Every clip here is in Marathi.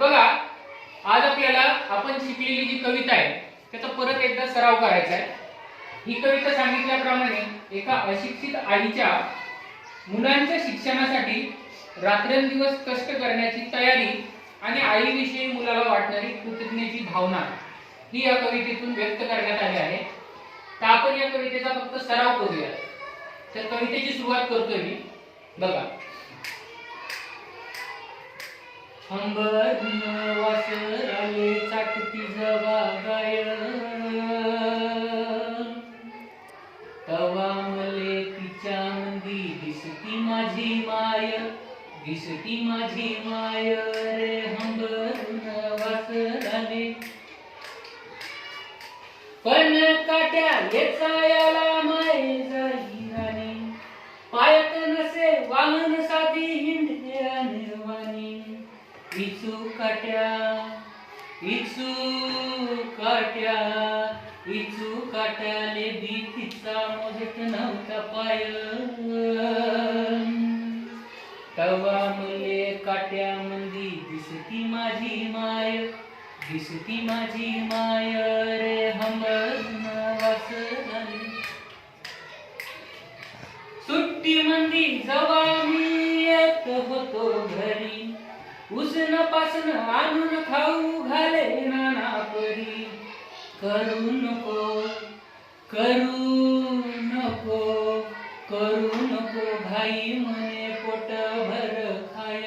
बघा, आज आपल्याला आपण शिकलेली जी कविता आहे त्याचा परत एकदा सराव करायचा आहे। ही कविता सांगितल्याप्रमाणे एका अशिक्षित आईच्या मुलांच्या शिक्षणासाठी रात्रंदिवस कष्ट करण्याची तयारी आणि आईविषयी मुलाला वाटणारी कृतज्ञतेची भावना ही या कवितेतून व्यक्त करण्यात आली आहे। तर आपण या कवितेचा फक्त सराव करूया। तर कवितेची सुरुवात करतोय मी, बघा। हंबरून वासराले चाटती जवागाय, तवा मले तिच्या मंदी दिसती माझी माय, दिसती माझी माय रे। हंबरून वासराले पण काट्या येचायला माय जाईराने, पायत नसे वाहन साधी हिंडते अनिर्वाणी। इचू काट्या इचू काट्या इचू काट्याले भीतीचा मोजत नव्हता पाय, तवा मले काट्या मंदी दिसती माझी माय, दिसती माझी माय रे। हंबरून वासराले सुट्टी मंदी जवा मी येत होतो घरी, उसन पासन आणून खाऊ घाले नाना परी। करू नको करू नको करू नको भाई म्हणे पोट भर खाय,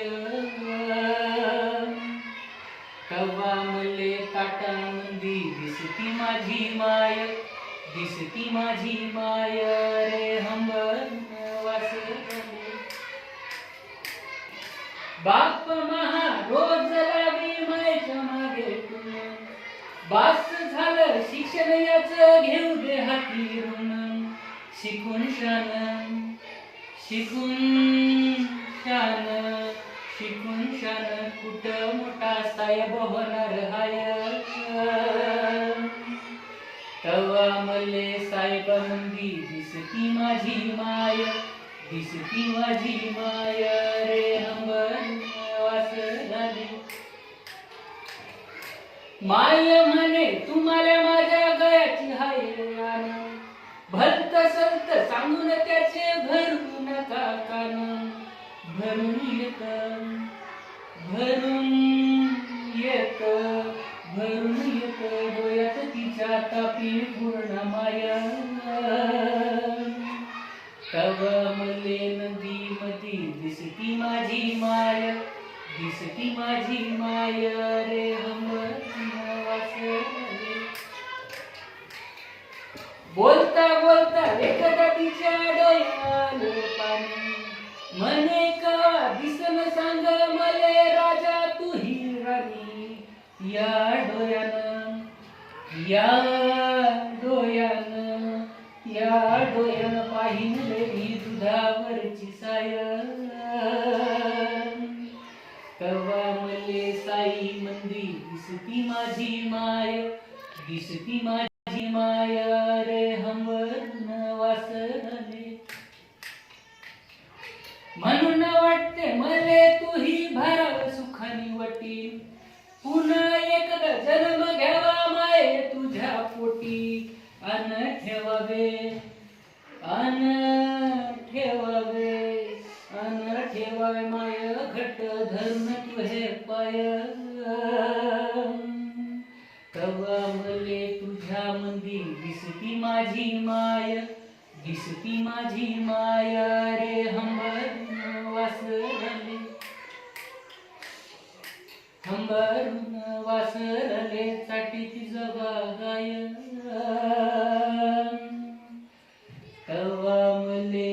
तवा मले ताटा मंदी दिसती माझी माय, दिसती माझी माय रे। हंबरून वासराले बाप महा रोज लावी मायच्या मागे तुन, बास झालं शिक्षण याचं घेऊ दे हाती ऋण। शिकून शान शिकून शान शिकून शान कुठं मोठा साहेब होणार हाय, तवा मले साहेब मंदी दिसती माझी माय, दिसती माझी माय रे। हंबरून वासराले माय म्हणे तुम्हाला माझ्या गळ्याची हाय रान, भलत सलत सांगून त्याचे भरू नका कान। भरून येत भरून येत भरून येत डोळ्यात तिच्या तापी पूर्ण माय, तवा मले नदी मधी दिसती माझी माय, दिसती माझी माय रे। हंबरून वासराले बोलता बोलता एकदा तिच्या डोळ्याले पाणी, म्हणे का दिसन सांग मले राजा तू ही राणी। या डोळ्यानं या डोळ्यानं या डोळ्यानं पाहिलं ही दुधावरची साय, तवा मले साई मंदी दिसती माझी माय, दिसती माझी माय रे। हंबरून वासराले म्हणून वाटते मले तू ही भराव सुखानी वटी, पुन्हा एकदा जन्म घ्यावा माय तुझ्या पोटी। अन ठेवावे अन ठेवावे अन ठेवावे माय घट धरून तुझे पाय, तवा मले तुझ्या मंदी दिसती माझी माय, दिसती माझी माय रे। हंबरून वासराले हंबरून वासराले चाटीती जवागाय, तवा मले